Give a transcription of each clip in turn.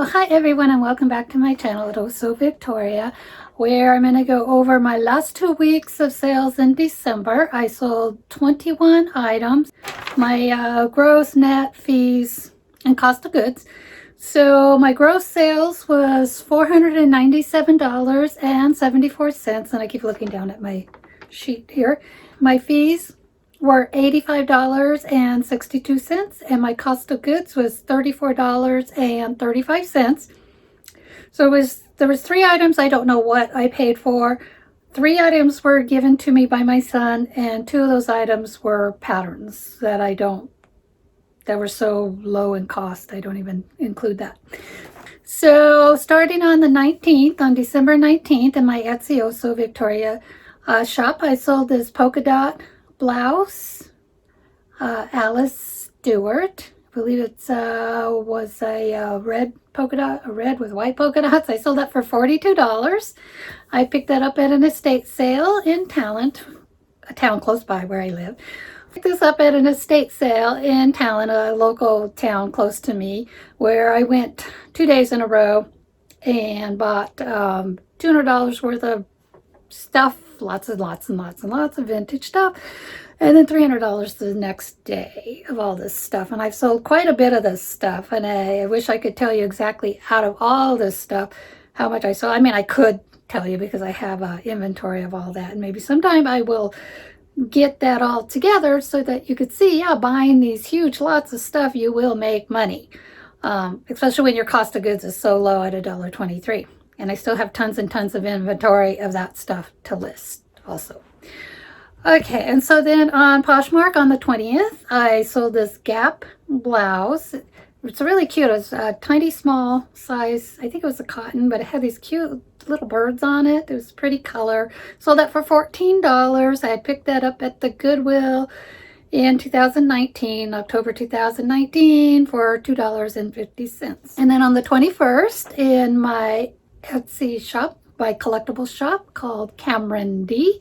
Well, hi everyone, and welcome back to my channel at Also Victoria, where I'm going to go over my last 2 weeks of sales in December. I sold 21 items, my gross, net, fees, and cost of goods. So my gross sales was $497.74, and I keep looking down at my sheet here. My fees were $85.62, and my cost of goods was $34.35. So there was 3 items I don't know what I paid for. 3 items were given to me by my son, and 2 of those items were patterns that were so low in cost I don't even include that. So starting on the 19th, on December 19th, in my Etsy Also Victoria shop, I sold this polka dot blouse, Alice Stewart. I believe it was a red polka dot, a red with white polka dots. I sold that for $42. I picked that up at an estate sale in Talent, a town close by where I live. I picked this up at an estate sale in Talent, a local town close to me, where I went 2 days in a row and bought $200 worth of stuff, lots and lots of vintage stuff, and then $300 the next day of all this stuff. And I've sold quite a bit of this stuff, and I wish I could tell you exactly out of all this stuff how much I sold. I mean, I could tell you because I have an inventory of all that, and maybe sometime I will get that all together so that you could see, yeah, buying these huge lots of stuff, you will make money, especially when your cost of goods is so low at $1.23. And I still have tons and tons of inventory of that stuff to list also. Okay, and so then on Poshmark on the 20th, I sold this Gap blouse. It's really cute. It was a tiny small size. I think it was a cotton, but it had these cute little birds on it. It was a pretty color. Sold that for $14. I had picked that up at the Goodwill in 2019, October 2019, for $2.50. And then on the 21st, in my Etsy shop, my collectible shop called Cameron D,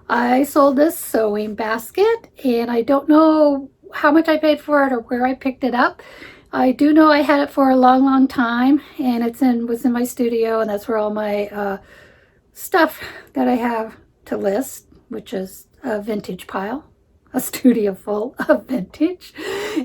I sold this sewing basket, and I don't know how much I paid for it or where I picked it up. I do know I had it for a long time, and was in my studio, and that's where all my stuff that I have to list, which is a vintage pile, a studio full of vintage.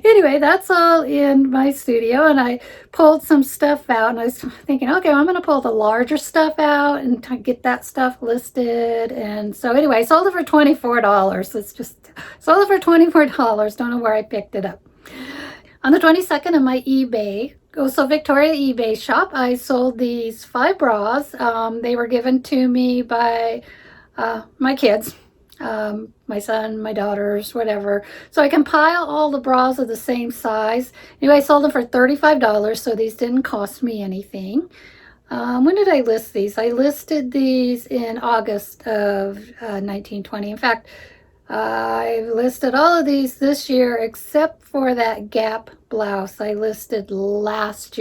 Anyway, that's all in my studio, and I pulled some stuff out, and I was thinking, okay, I'm going to pull the larger stuff out and get that stuff listed. And so anyway, I sold it for $24. It's just sold it for $24. Don't know where I picked it up. On the 22nd, in my eBay, Also Victoria eBay shop, I sold these 5 bras. They were given to me by my kids. My son, my daughters, whatever. So I compile all the bras of the same size. Anyway, I sold them for $35, so these didn't cost me anything. When did I list these? I listed these in August of 1920. In fact, I listed all of these this year except for that Gap blouse I listed last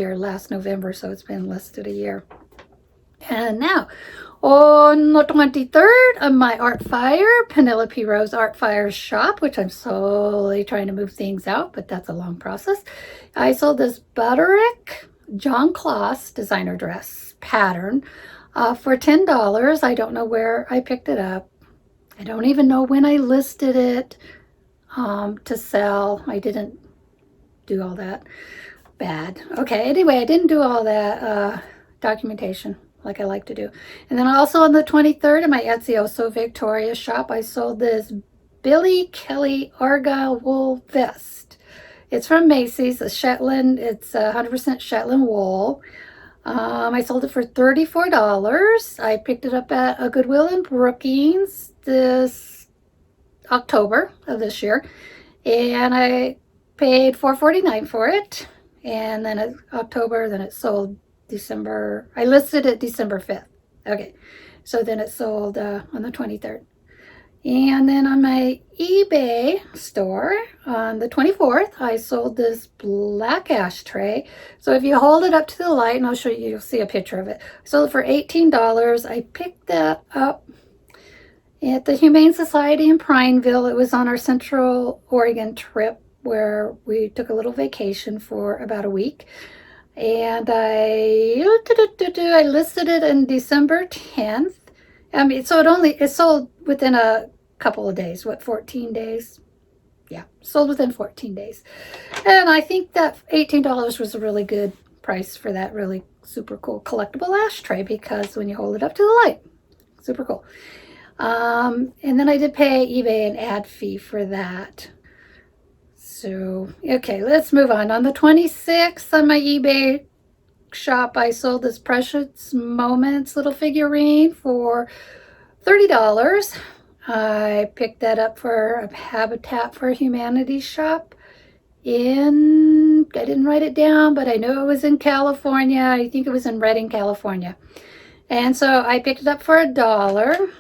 November, so it's been listed a year. And now, on the 23rd of my Art Fire, Penelope Rose Art Fire shop, which I'm slowly trying to move things out, but that's a long process. I sold this Butterick John Kloss designer dress pattern for $10. I don't know where I picked it up. I don't even know when I listed it to sell. I didn't do all that. Bad. Okay, anyway, I didn't do all that documentation like I like to do. And then also on the 23rd in my Etsy Also Victoria shop, I sold this Billy Kelly Arga wool vest. It's from Macy's, a Shetland. It's 100% Shetland wool. I sold it for $34. I picked it up at a Goodwill in Brookings this October of this year, and I paid $4.49 for it. And then in October, then it sold December. I listed it December 5th. Okay, so then it sold on the 23rd. And then on my eBay store on the 24th, I sold this black ashtray. So if you hold it up to the light, and I'll show you, you'll see a picture of it. I sold it for $18. I picked that up at the Humane Society in Prineville. It was on our Central Oregon trip where we took a little vacation for about a week. And I listed it in December 10th. I mean, so it sold within a couple of days. What, 14 days? Yeah, sold within 14 days. And I think that $18 was a really good price for that really super cool collectible ashtray, because when you hold it up to the light, super cool. And then I did pay eBay an ad fee for that. So, okay, let's move on. On the 26th on my eBay shop, I sold this Precious Moments little figurine for $30. I picked that up for a Habitat for Humanity shop I didn't write it down, but I know it was in California. I think it was in Redding, California. And so I picked it up for $1.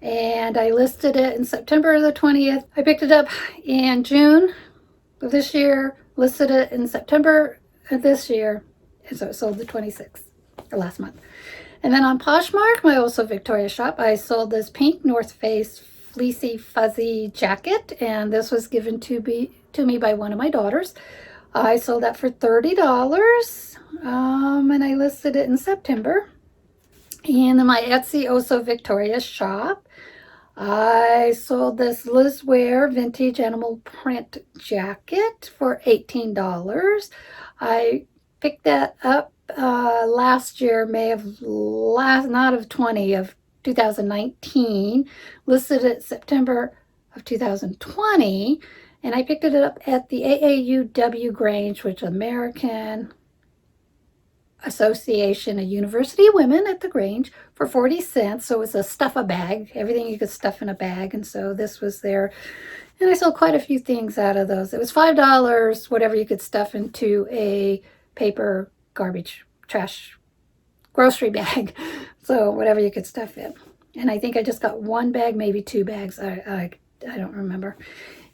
And I listed it in September the 20th. I picked it up in June of this year, listed it in September of this year, and so it sold the 26th, or last month. And then on Poshmark, my also Victoria shop, I sold this pink North Face fleecy fuzzy jacket, and this was given to me by one of my daughters. I sold that for $30, and I listed it in September. And in my Etsy also Victoria shop, I sold this Liz Ware vintage animal print jacket for $18. I picked that up last year, May of not of 2019, listed it September of 2020, and I picked it up at the AAUW Grange, which is American Association of University Women at the Grange, for 40 cents. So it was a stuff a bag, everything you could stuff in a bag. And so this was there. And I sold quite a few things out of those. It was $5, whatever you could stuff into a paper garbage trash grocery bag. So whatever you could stuff in. And I think I just got one bag, maybe two bags. I don't remember.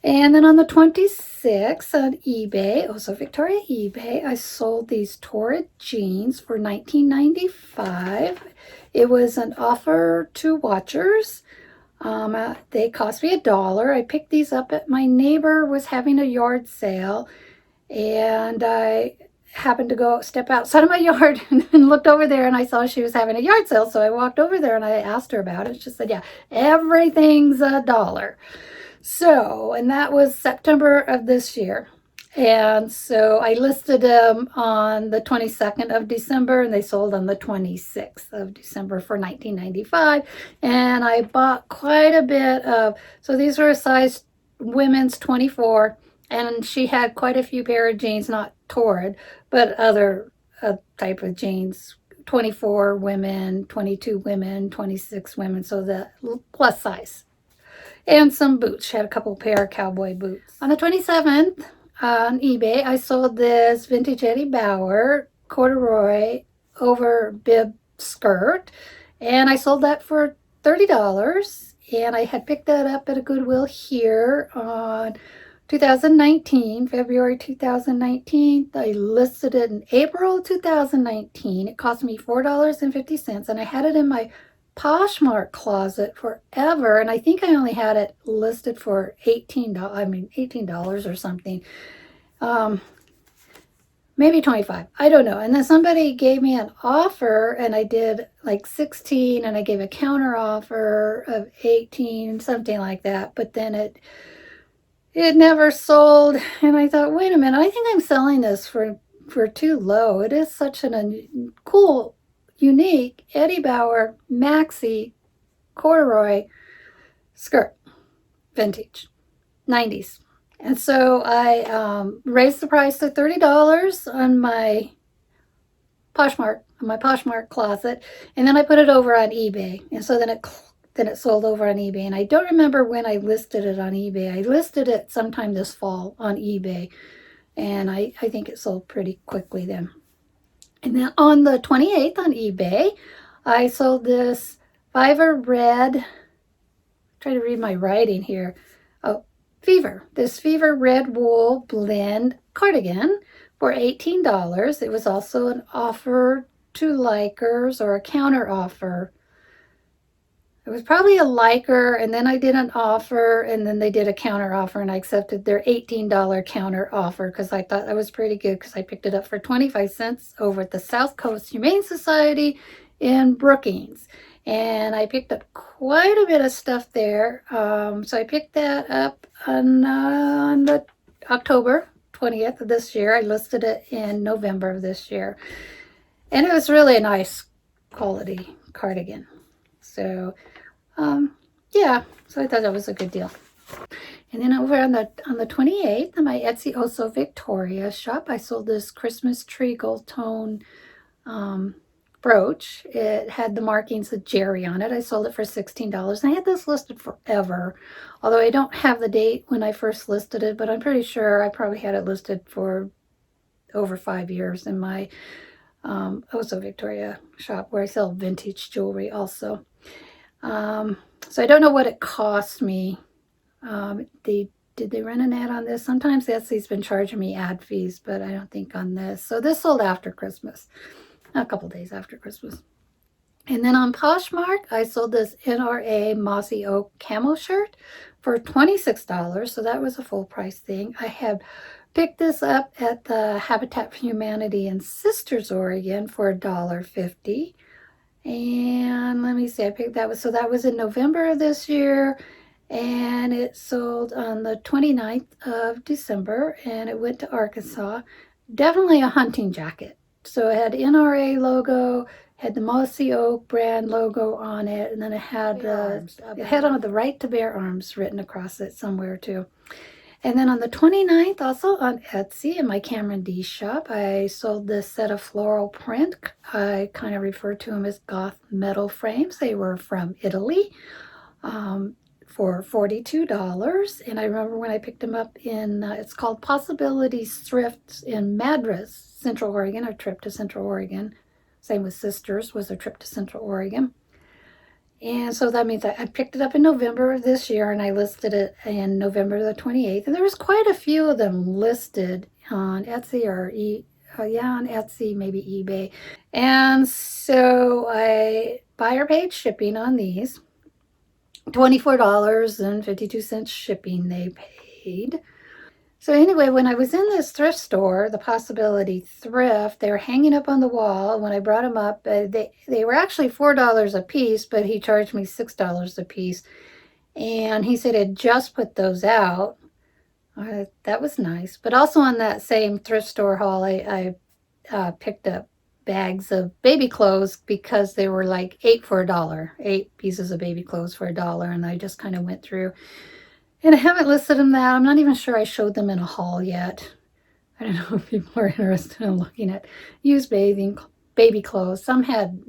And then on the 26th on eBay, also Victoria eBay, I sold these Torrid Jeans for $19.95. It was an offer to watchers. They cost me $1. I picked these up at my neighbor was having a yard sale, and I happened to go step outside of my yard and looked over there, and I saw she was having a yard sale. So I walked over there and I asked her about it. She said, yeah, everything's $1. So, and that was September of this year. And so I listed them on the 22nd of December, and they sold on the 26th of December for $19.95. And I bought quite a bit of, so these were a size women's 24, and she had quite a few pair of jeans, not Torrid, but other type of jeans. 24 women, 22 women, 26 women, so the plus size. And some boots. She had a couple pair of cowboy boots. On the 27th on eBay, I sold this vintage Eddie Bauer corduroy over bib skirt, and I sold that for $30. And I had picked that up at a Goodwill here on 2019, February 2019. I listed it in April 2019. It cost me $4.50, and I had it in my Poshmark closet forever, and I think I only had it listed for $18 or something. Maybe 25, I don't know. And then somebody gave me an offer, and I did like 16, and I gave a counter offer of 18, something like that. But then it never sold, and I thought, wait a minute, I think I'm selling this for too low. It is such a cool, unique Eddie Bauer Maxi corduroy skirt, vintage, 90s. And so I raised the price to $30 on my Poshmark closet, and then I put it over on eBay. And so then it sold over on eBay. And I don't remember when I listed it on eBay. I listed it sometime this fall on eBay, and I think it sold pretty quickly then. And then on the 28th on eBay, I sold this Fever Red, try to read my writing here. Oh, this Fever Red Wool Blend cardigan for $18. It was also an offer to likers, or a counter offer. It was probably a liker, and then I did an offer, and then they did a counter offer, and I accepted their $18 counter offer because I thought that was pretty good because I picked it up for 25 cents over at the South Coast Humane Society in Brookings. And I picked up quite a bit of stuff there. So I picked that up on the October 20th of this year. I listed it in November of this year. And it was really a nice quality cardigan. So yeah, so I thought that was a good deal. And then over on the 28th, in my Etsy Oso Victoria shop, I sold this Christmas tree gold tone brooch. It had the markings of Jerry on it. I sold it for $16. And I had this listed forever, although I don't have the date when I first listed it, but I'm pretty sure I probably had it listed for over 5 years in my Oso Victoria shop, where I sell vintage jewelry also. So I don't know what it cost me. Did they run an ad on this? Sometimes Etsy's been charging me ad fees, but I don't think on this. So this sold after Christmas, a couple days after Christmas. And then on Poshmark, I sold this NRA Mossy Oak Camo shirt for $26. So that was a full price thing. I had picked this up at the Habitat for Humanity in Sisters, Oregon for $1.50. And let me see, that was in November of this year, and it sold on the 29th of December, and it went to Arkansas. Definitely a hunting jacket. So it had NRA logo, had the Mossy Oak brand logo on it, and then it had on the right to bear arms written across it somewhere too. And then on the 29th, also on Etsy in my Cameron D shop, I sold this set of floral print. I kind of refer to them as goth metal frames. They were from Italy for $42. And I remember when I picked them up in, it's called Possibilities Thrift in Madras, Central Oregon, a trip to Central Oregon. Same with Sisters, was a trip to Central Oregon. And so that means I picked it up in November of this year, and I listed it in November the 28th. And there was quite a few of them listed on Etsy on Etsy, maybe eBay. And so I buyer paid shipping on these. $24.52 shipping they paid. So anyway, when I was in this thrift store, the Possibility Thrift, they were hanging up on the wall. When I brought them up, they were actually $4 a piece, but he charged me $6 a piece. And he said he'd just put those out. That was nice. But also on that same thrift store haul, I picked up bags of baby clothes because they were like 8 for $1. 8 pieces of baby clothes for $1. And I just kind of went through. And I haven't listed them that. I'm not even sure I showed them in a haul yet. I don't know if people are interested in looking at used baby clothes. Some had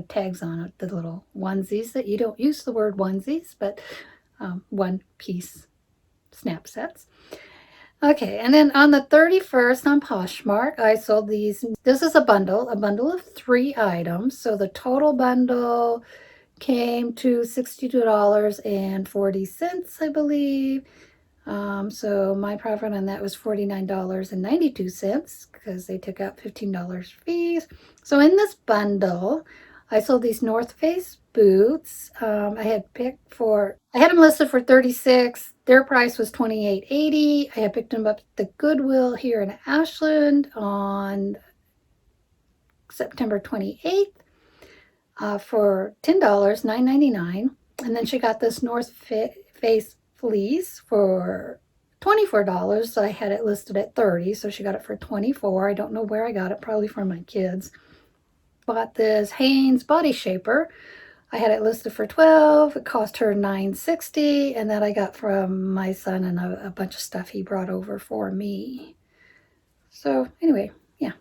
tags on it, the little onesies that you don't use the word onesies, but one piece snap sets. Okay, and then on the 31st on Poshmark, I sold these. This is a bundle of 3 items. So the total bundle came to $62.40, I believe. So my profit on that was $49.92 because they took out $15 fees. So in this bundle, I sold these North Face boots. I had them listed for $36. Their price was $28.80. I had picked them up at the Goodwill here in Ashland on September 28th. For $10, $9.99. And then she got this North Face fleece for $24. I had it listed at $30, so she got it for $24. I don't know where I got it, probably from my kids. Bought this Hanes body shaper. I had it listed for $12. It cost her $9.60, and that I got from my son and a bunch of stuff he brought over for me. So anyway, yeah,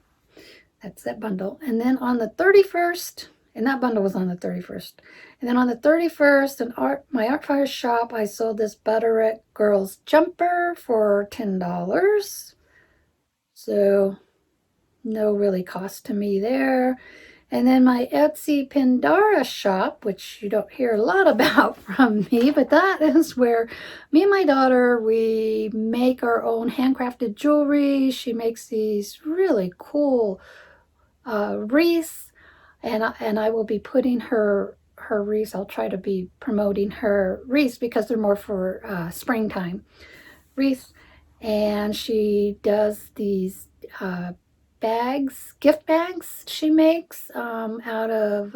that's that bundle. And then on the 31st, and that bundle was on the 31st. And then on the 31st, in my Artfire shop, I sold this Butterick Girls Jumper for $10. So no really cost to me there. And then my Etsy Pandora shop, which you don't hear a lot about from me, but that is where me and my daughter, we make our own handcrafted jewelry. She makes these really cool wreaths. And I will be putting her her wreaths. I'll try to be promoting her wreaths because they're more for springtime wreaths. And she does these bags, gift bags she makes out of,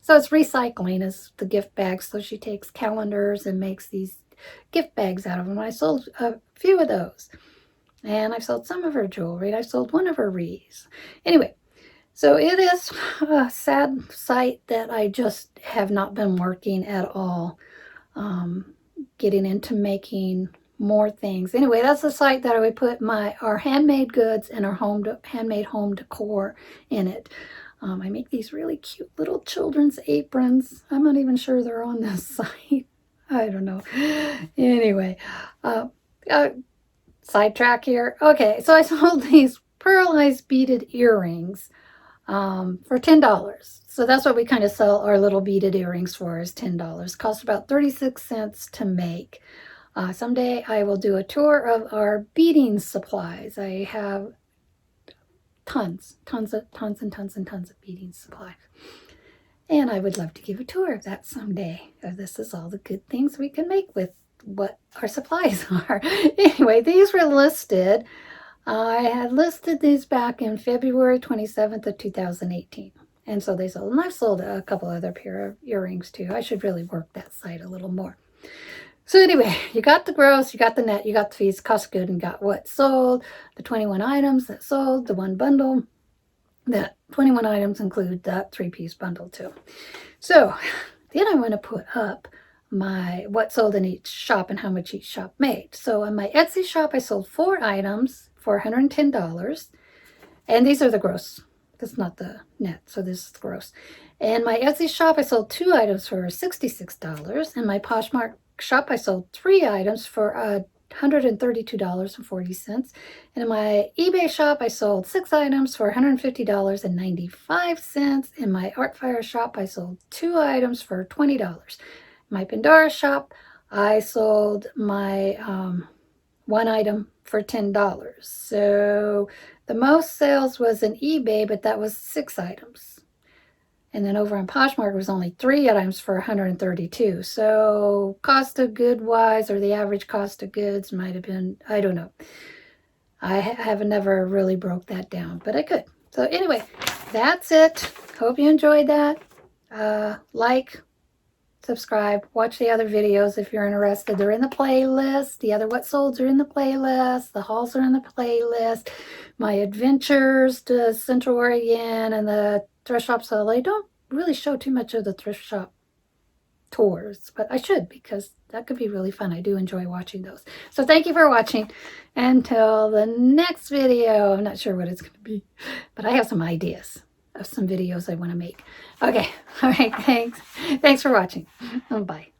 so it's recycling is the gift bags. So she takes calendars and makes these gift bags out of them. I sold a few of those. And I've sold some of her jewelry. And I've sold one of her wreaths. Anyway, so it is a sad sight that I just have not been working at all, getting into making more things. Anyway, that's the site that I would put our handmade goods and our handmade home decor in it. I make these really cute little children's aprons. I'm not even sure they're on this site. I don't know. Anyway, sidetrack here. Okay, so I sold these pearlized beaded earrings for $10. So that's what we kind of sell our little beaded earrings for, is $10. Cost about 36 cents to make. Someday I will do a tour of our beading supplies. I have tons of beading supplies. And I would love to give a tour of that someday. This is all the good things we can make with what our supplies are. Anyway, these were listed. I had listed these back in February 27th of 2018. And so they sold. And I've sold a couple other pair of earrings too. I should really work that site a little more. So anyway, you got the gross, you got the net, you got the fees, cost good, and got what sold. The 21 items that sold, the one bundle. That 21 items include that 3-piece bundle too. So then I want to put up what sold in each shop and how much each shop made. So on my Etsy shop, I sold 4 items for $110. And these are the gross. That's not the net, so this is the gross. And my Etsy shop, I sold 2 items for $66. And my Poshmark shop, I sold 3 items for $132.40. And in my eBay shop, I sold 6 items for $150.95. In my Artfire shop, I sold 2 items for $20. My Pandora shop, I sold my 1 item for $10. So the most sales was in eBay, but that was 6 items. And then over on Poshmark, it was only 3 items for $132. So cost of good wise, or the average cost of goods might have been, I don't know. I have never really broke that down, but I could. So anyway, that's it. Hope you enjoyed that. Like, subscribe, watch the other videos if you're interested. They're in the playlist. The other what solds are in the playlist. The hauls are in the playlist. My adventures to Central Oregon and the thrift shop. So I don't really show too much of the thrift shop tours, but I should, because that could be really fun. I do enjoy watching those. So thank you for watching. Until the next video, I'm not sure what it's going to be, but I have some ideas of some videos I want to make. Okay. All right. Thanks for watching. Bye.